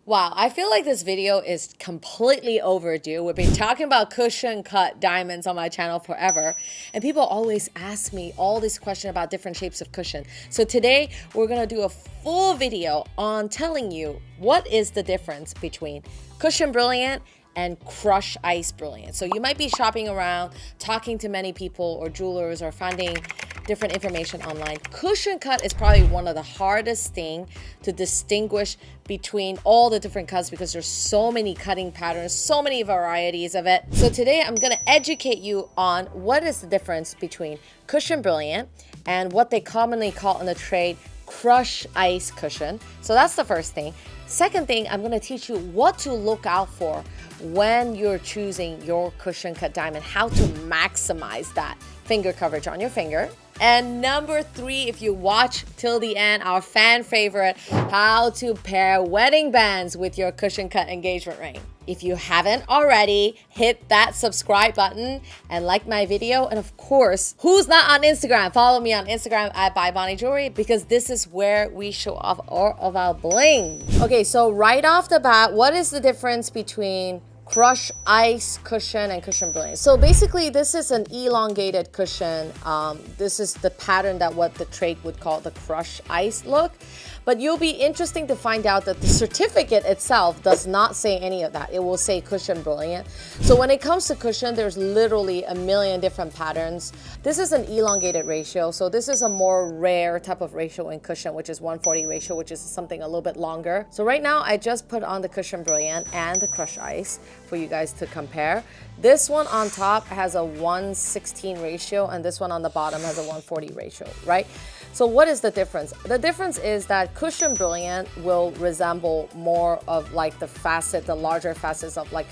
Wow, I feel like this video is completely overdue. We've been talking about cushion cut diamonds on my channel forever, and people always ask me all these questions about different shapes of cushion. So today we're gonna do a full video on telling you what is the difference between Cushion Brilliant and Crush Ice Brilliant. So you might be shopping around, talking to many people or jewelers or finding different information online. Cushion cut is probably one of the hardest thing to distinguish between all the different cuts because there's so many cutting patterns, so many varieties of it. So today I'm gonna educate you on what is the difference between Cushion Brilliant and what they commonly call in the trade Crush Ice Cushion. So that's the first thing. Second thing, I'm going to teach you what to look out for when you're choosing your cushion cut diamond, how to maximize that finger coverage on your finger. And number three, if you watch till the end, our fan favorite, how to pair wedding bands with your cushion cut engagement ring. If you haven't already, hit that subscribe button and like my video. And of course, who's not on Instagram? Follow me on Instagram at @ByBonnieJewelry because this is where we show off all of our bling. Okay, so right off the bat, what is the difference between Crush Ice Cushion and Cushion Brilliant? So basically, this is an elongated cushion. This is the pattern that what the trade would call the Crush Ice look. But you'll be interesting to find out that the certificate itself does not say any of that. It will say Cushion Brilliant. So when it comes to cushion, there's literally a million different patterns. This is an elongated ratio. So this is a more rare type of ratio in cushion, which is 140 ratio, which is something a little bit longer. So right now, I just put on the Cushion Brilliant and the Crush Ice for you guys to compare. This one on top has a 116 ratio and this one on the bottom has a 140 ratio, right? So what is the difference? The difference is that Cushion Brilliant will resemble more of like the facet, the larger facets of like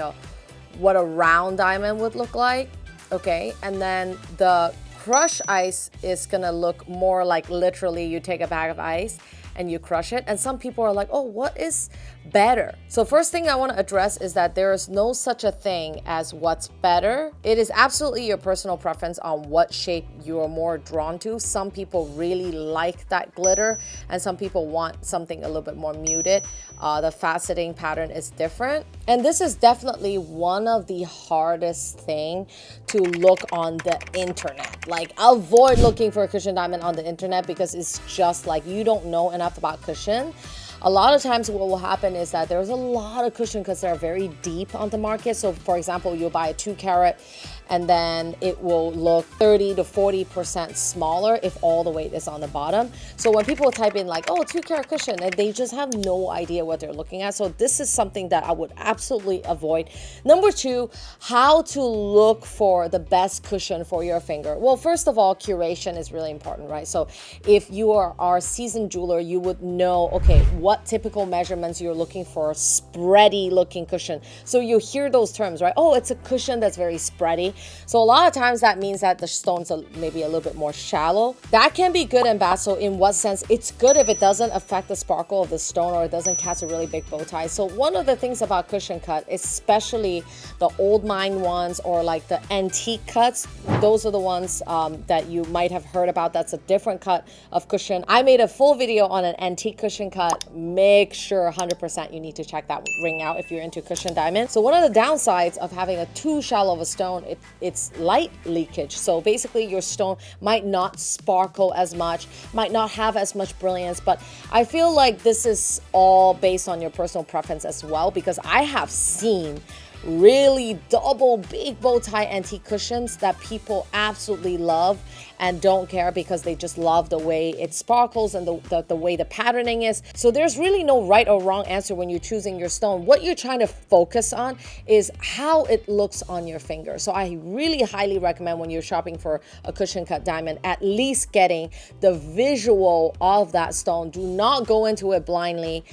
what a round diamond would look like, okay? And then the Crush Ice is gonna look more like literally you take a bag of ice and you crush it. And some people are like, oh, what is better? So first thing I want to address is that there is no such a thing as what's better. It is absolutely your personal preference on what shape you are more drawn to. Some people really like that glitter and some people want something a little bit more muted. The faceting pattern is different. And this is definitely one of the hardest thing to look on the internet. Like, avoid looking for a cushion diamond on the internet because it's just like you don't know enough about cushion. A lot of times what will happen is that there's a lot of cushion cuts that are very deep on the market. So for example, you'll buy a 2-carat and then it will look 30 to 40% smaller if all the weight is on the bottom. So when people type in like, oh, 2-carat cushion, and they just have no idea what they're looking at. So this is something that I would absolutely avoid. Number two, how to look for the best cushion for your finger. Well, first of all, curation is really important, right? So if you are a seasoned jeweler, you would know, okay, what typical measurements you're looking for, spready looking cushion. So you hear those terms, right? Oh, it's a cushion that's very spready. So a lot of times that means that the stones are maybe a little bit more shallow. That can be good and bad. So in what sense? It's good if it doesn't affect the sparkle of the stone or it doesn't catch a really big bow tie. So one of the things about cushion cut, especially the old mine ones or like the antique cuts, those are the ones that you might have heard about. That's a different cut of cushion. I made a full video on an antique cushion cut. Make sure 100% you need to check that ring out if you're into cushion diamond. So one of the downsides of having a too shallow of a stone, it's light leakage. So basically your stone might not sparkle as much, might not have as much brilliance, but I feel like this is all based on your personal preference as well, because I have seen really double big bow tie antique cushions that people absolutely love and don't care because they just love the way it sparkles and the way the patterning is. So there's really no right or wrong answer when you're choosing your stone. What you're trying to focus on is how it looks on your finger. So I really highly recommend when you're shopping for a cushion cut diamond, at least getting the visual of that stone. Do not go into it blindly.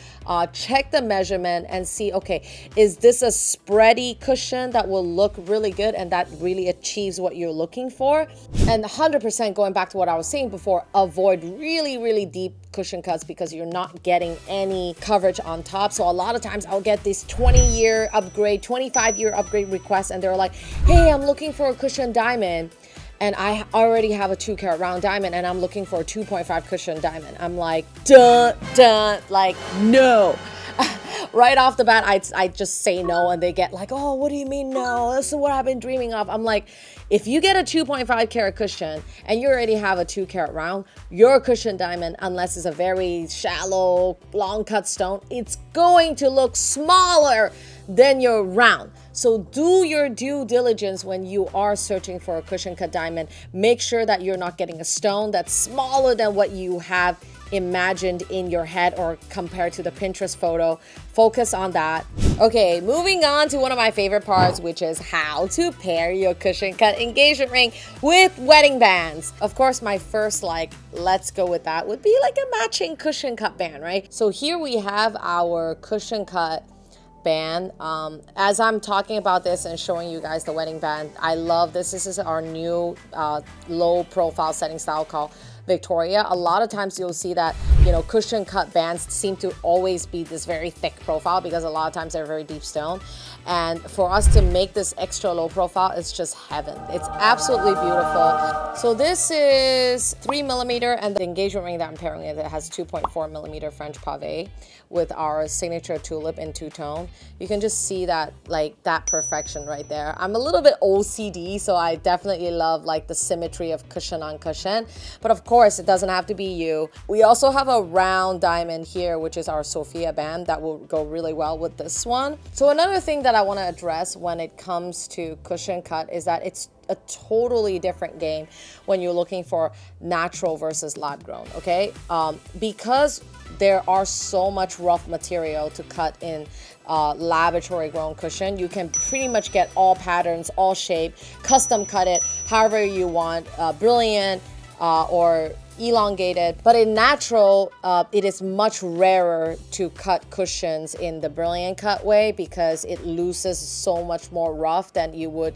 Check the measurement and see, okay, is this a spready cushion that will look really good and that really achieves what you're looking for? And 100% going back to what I was saying before, avoid really deep cushion cuts because you're not getting any coverage on top. So a lot of times I'll get this 20-year upgrade, 25-year upgrade requests, and they're like, hey, I'm looking for a cushion diamond and I already have a 2-carat round diamond and I'm looking for a 2.5 cushion diamond. I'm like, duh, like, no. right off the bat, I just say no, and they get like, oh, what do you mean no? This is what I've been dreaming of. I'm like, if you get a 2.5 carat cushion and you already have a 2 carat round, your cushion diamond, unless it's a very shallow, long cut stone, it's going to look smaller than your round. So do your due diligence when you are searching for a cushion cut diamond. Make sure that you're not getting a stone that's smaller than what you have imagined in your head or compared to the Pinterest photo. Focus on that. Okay, moving on to one of my favorite parts, which is how to pair your cushion cut engagement ring with wedding bands. Of course, my first let's go with that would be like a matching cushion cut band, right? So here we have our cushion cut band. As I'm talking about this and showing you guys the wedding band, I love this. This is our new low profile setting style called Victoria. A lot of times you'll see that, you know, cushion cut bands seem to always be this very thick profile because a lot of times they're very deep stone. And for us to make this extra low profile, it's just heaven. It's absolutely beautiful. So this is 3mm, and the engagement ring that I'm pairing it has 2.4mm French pavé with our signature tulip in two-tone. You can just see that, like, that perfection right there. I'm a little bit OCD, so I definitely love like the symmetry of cushion on cushion. But of course, it doesn't have to be you. We also have a round diamond here, which is our Sophia band that will go really well with this one. So another thing that I want to address when it comes to cushion cut is that it's a totally different game when you're looking for natural versus lab grown, okay? Because there are so much rough material to cut in laboratory grown cushion, you can pretty much get all patterns, all shape, custom cut it however you want, brilliant or elongated. But in natural, it is much rarer to cut cushions in the brilliant cut way because it loses so much more rough than you would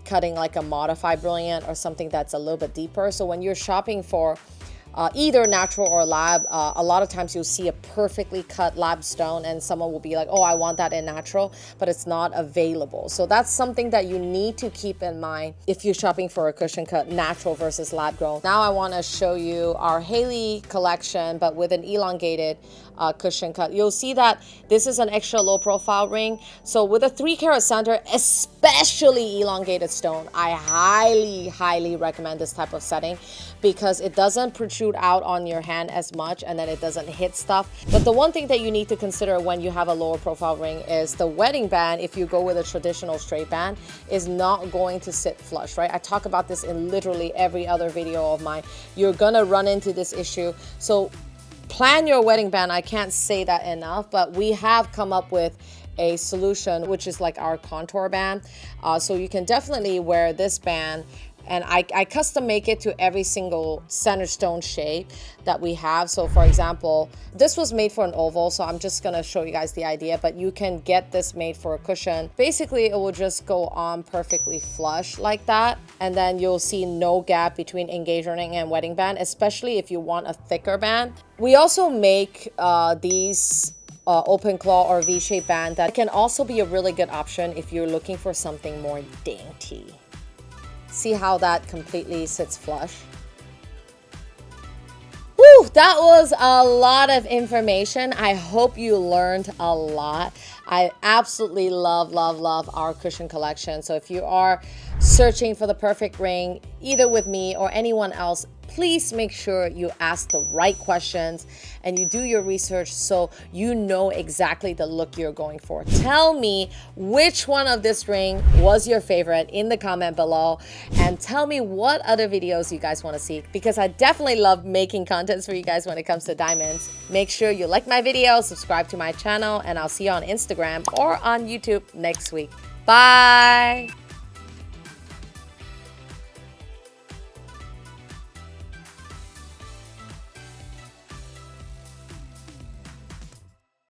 cutting like a modified brilliant or something that's a little bit deeper. So when you're shopping for either natural or lab, a lot of times you'll see a perfectly cut lab stone and someone will be like, oh, I want that in natural, but it's not available. So that's something that you need to keep in mind if you're shopping for a cushion cut natural versus lab grown. Now I want to show you our Haley collection, but with an elongated cushion cut. You'll see that this is an extra low profile ring. So with a 3 carat center, especially elongated stone, I highly recommend this type of setting because it doesn't protrude out on your hand as much and then it doesn't hit stuff. But the one thing that you need to consider when you have a lower profile ring is the wedding band, if you go with a traditional straight band, is not going to sit flush, right? I talk about this in literally every other video of mine. You're gonna run into this issue. So plan your wedding band. I can't say that enough, but we have come up with a solution, which is like our contour band. So you can definitely wear this band, and I custom make it to every single center stone shape that we have. So for example, this was made for an oval, so I'm just gonna show you guys the idea, but you can get this made for a cushion. Basically, it will just go on perfectly flush like that, and then you'll see no gap between engagement ring and wedding band, especially if you want a thicker band. We also make these open claw or V-shaped band that can also be a really good option if you're looking for something more dainty. See how that completely sits flush? Woo, that was a lot of information. I hope you learned a lot. I absolutely love our cushion collection. So if you are searching for the perfect ring, either with me or anyone else, please make sure you ask the right questions and you do your research so you know exactly the look you're going for. Tell me which one of this ring was your favorite in the comment below, and tell me what other videos you guys want to see, because I definitely love making contents for you guys when it comes to diamonds. Make sure you like my video, subscribe to my channel, and I'll see you on Instagram or on YouTube next week. Bye!